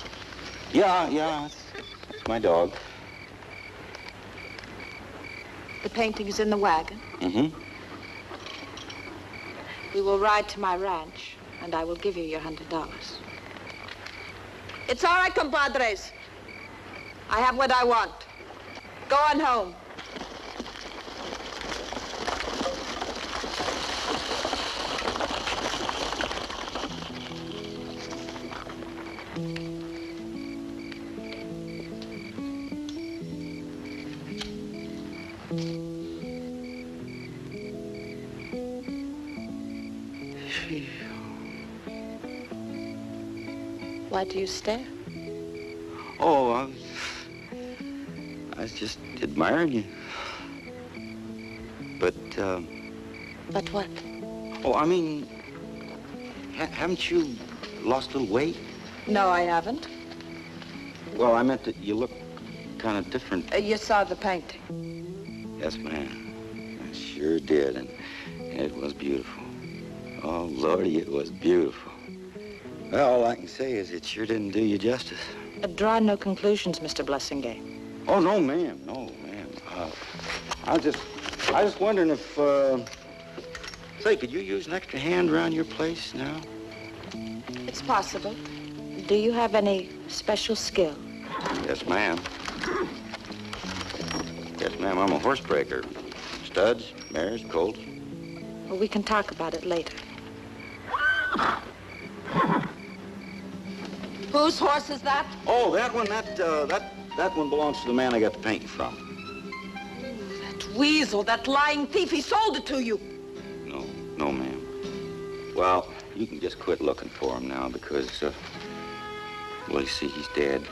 Yeah, it's my dog. The painting is in the wagon. Mm-hmm. We will ride to my ranch, and I will give you your $100. It's all right, compadres. I have what I want. Go on home. Why do you stare? Oh, I was just admiring you. But, But what? Oh, I mean, haven't you lost a little weight? No, I haven't. Well, I meant that you look kind of different. You saw the painting. Yes, ma'am. I sure did, and it was beautiful. Oh, Lordy, it was beautiful. Well, all I can say is it sure didn't do you justice. Draw no conclusions, Mr. Blasingame. Oh, no, ma'am. No, ma'am. I was just wondering if, say, could you use an extra hand around your place now? It's possible. Do you have any special skill? Yes, ma'am. Yes, ma'am, I'm a horse breaker. Studs, mares, colts. Well, we can talk about it later. Whose horse is that? Oh, that one belongs to the man I got the painting from. That weasel, that lying thief, he sold it to you. No, ma'am. Well, you can just quit looking for him now because, well, you see, he's dead.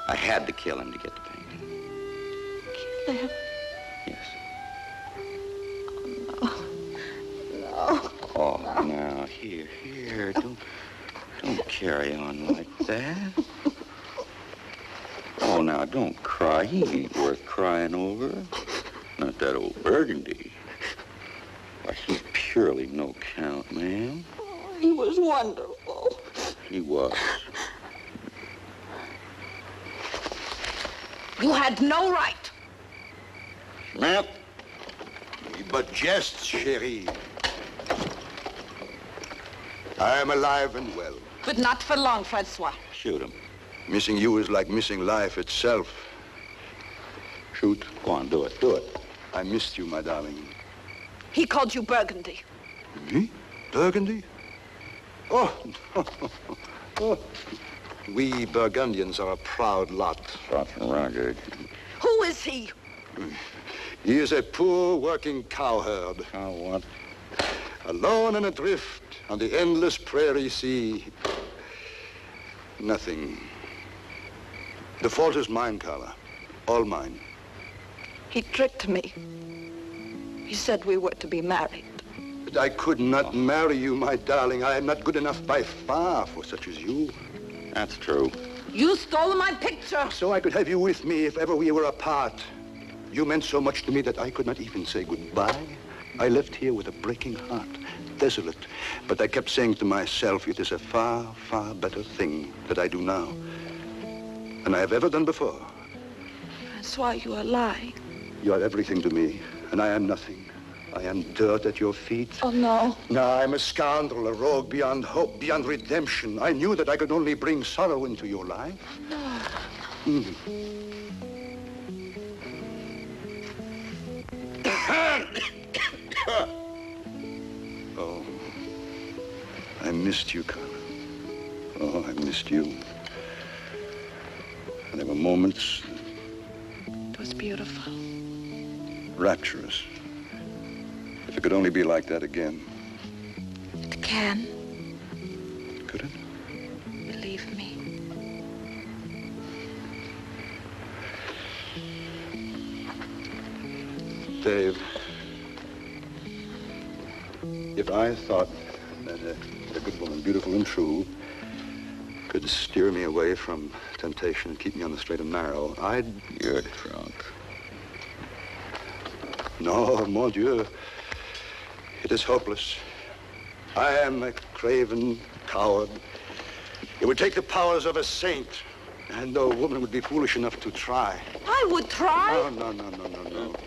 I had to kill him to get the painting. Kill him? Yes. Oh, no. Oh, now, here, don't carry on like that. Oh, now, don't cry. He ain't worth crying over. Not that old Burgundy. Why, he's purely no count, ma'am. Oh, he was wonderful. He was. You had no right. Ma'am? But jest, chérie. I am alive and well. But not for long, Francois. Shoot him. Missing you is like missing life itself. Shoot. Go on, do it. Do it. I missed you, my darling. He called you Burgundy. Me? Burgundy? Oh, oh. We Burgundians are a proud lot. Roger. Who is he? He is a poor working cowherd. Cow what? Alone and adrift on the endless prairie sea. Nothing. The fault is mine, Carla. All mine. He tricked me. He said we were to be married. But I could not marry you, my darling. I am not good enough by far for such as you. That's true. You stole my picture. So I could have you with me if ever we were apart. You meant so much to me that I could not even say goodbye. I left here with a breaking heart, desolate. But I kept saying to myself, it is a far, far better thing that I do now than I have ever done before. That's why you are lying. You are everything to me, and I am nothing. I am dirt at your feet. Oh, no. No, I'm a scoundrel, a rogue beyond hope, beyond redemption. I knew that I could only bring sorrow into your life. No. I missed you, Carla. Oh, I missed you. And there were moments... It was beautiful. Rapturous. If it could only be like that again. It can. Could it? Believe me. Dave, if I thought that a good woman, beautiful and true, could steer me away from temptation and keep me on the straight and narrow, I'd... You're drunk. No, mon Dieu. It is hopeless. I am a craven coward. It would take the powers of a saint, and no woman would be foolish enough to try. I would try. No.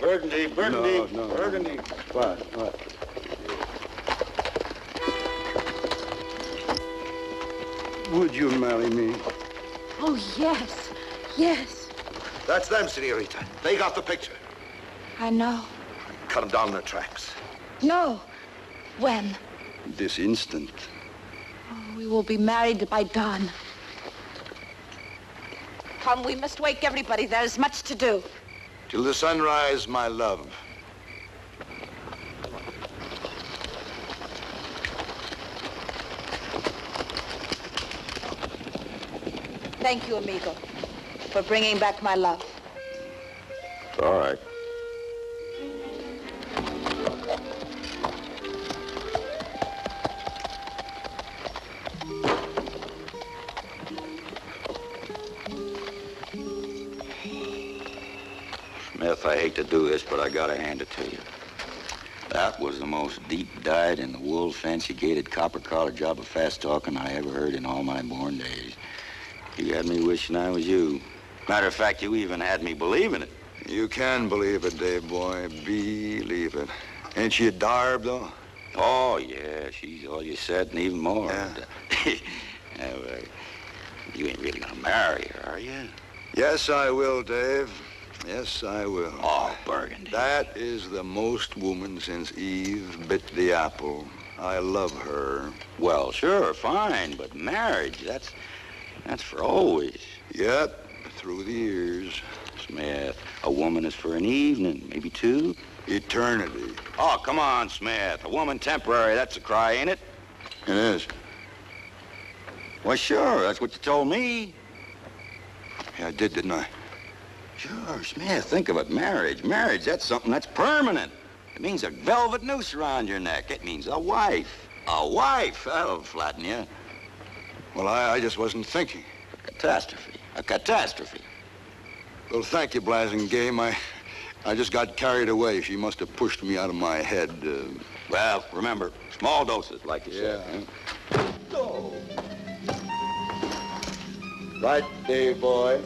Burgundy. No. Burgundy. What? Would you marry me? Oh, yes. That's them, Senorita. They got the picture. I know. Cut them down in their tracks. No. When? This instant. Oh, we will be married by dawn. Come, we must wake everybody. There is much to do. Till the sunrise, my love. Thank you, amigo, for bringing back my love. All right. Smith, I hate to do this, but I gotta hand it to you. That was the most deep-dyed in the wool, fancy-gated, copper-collar job of fast-talking I ever heard in all my born days. You had me wishing I was you. Matter of fact, you even had me believing it. You can believe it, Dave boy. Believe it. Ain't she a darb, though? Oh, yeah, she's all you said and even more. Yeah. You ain't really gonna marry her, are you? Yes, I will, Dave. Yes, I will. Oh, Burgundy. That is the most woman since Eve bit the apple. I love her. Well, sure, fine, but marriage, that's for always. Yep, through the years. Smith, a woman is for an evening, maybe two. Eternity. Oh, come on, Smith. A woman temporary, that's a cry, ain't it? It is. Well, sure, that's what you told me. Yeah, I did, didn't I? Sure, Smith, think of it. Marriage, that's something that's permanent. It means a velvet noose around your neck. It means a wife. A wife, that'll flatten you. Well, I just wasn't thinking. A catastrophe. Well, thank you, Blasingame. I just got carried away. She must have pushed me out of my head. Well, remember, small doses, like you said. No. Right, Dave boy.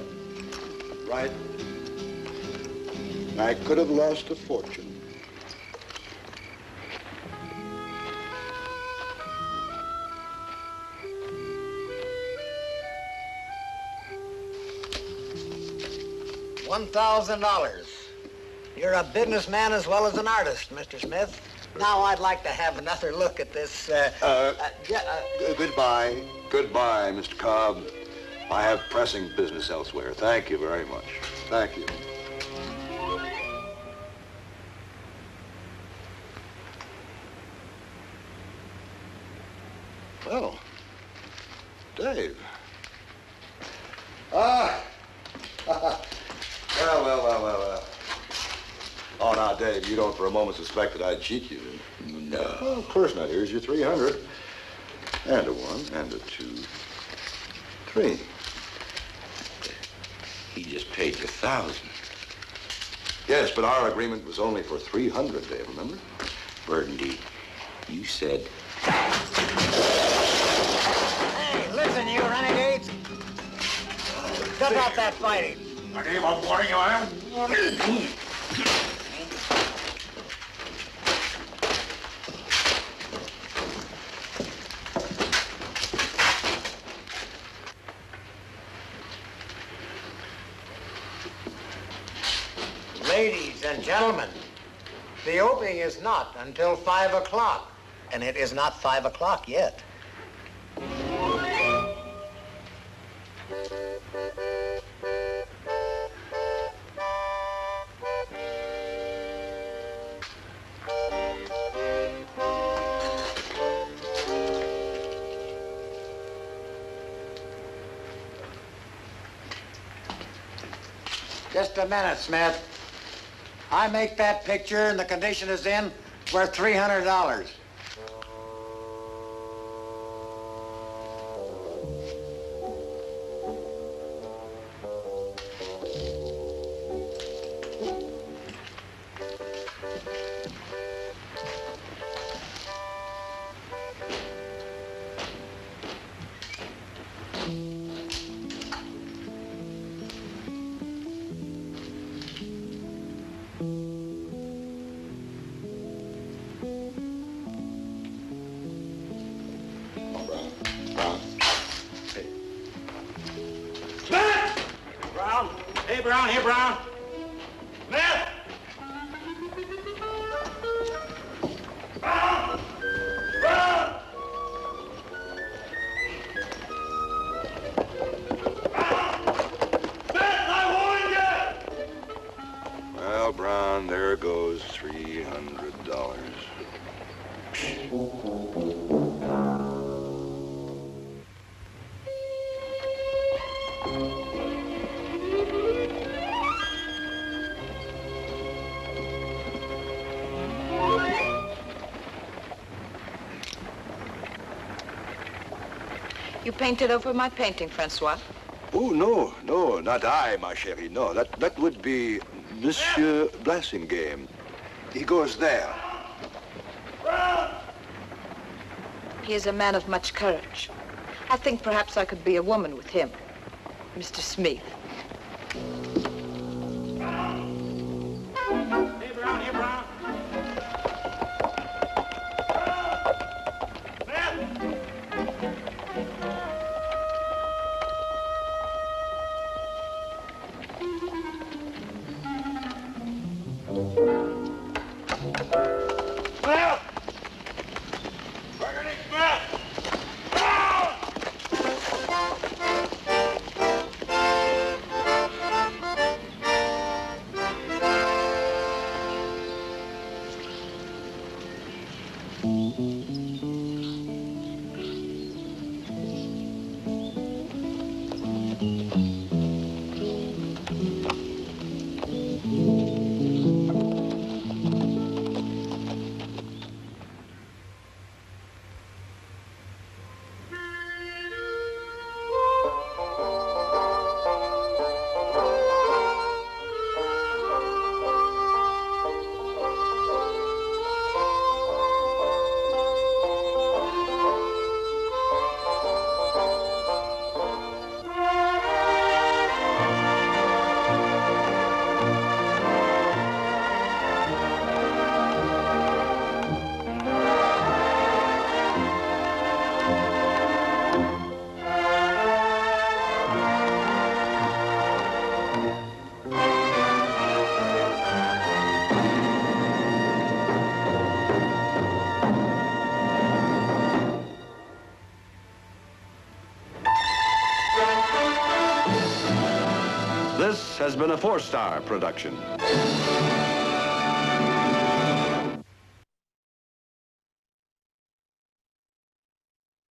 Right. I could have lost a fortune. $1,000. You're a businessman as well as an artist, Mr. Smith. Now I'd like to have another look at this, Goodbye. Goodbye, Mr. Cobb. I have pressing business elsewhere. Thank you very much. Thank you. Well, Dave. Well. Oh, now, Dave, you don't for a moment suspect that I'd cheat you. No. Well, of course not. Here's your 300. And a 1, and a 2, 3. He just paid you 1,000. Yes, but our agreement was only for 300, Dave, remember? Burgundy, you said... Hey, listen, you renegades. Cut out that fighting. Dave, I'm warning you, I am. Ladies and gentlemen, the opening is not until 5 o'clock, and it is not 5 o'clock yet. Just a minute, Smith. I make that picture and the condition it's in worth $300. Brown, here, Brown. Smith! Brown! Brown! Smith, I warned you! Well, Brown, there goes $300. You painted over my painting, Francois. Oh, no, no, not I, ma chérie. No, that would be Monsieur Blasingame. He goes there. He is a man of much courage. I think perhaps I could be a woman with him, Mr. Smith. Hey, Brown, here, Brown. Burgundy Smith! Brown! This has been a 4-star production.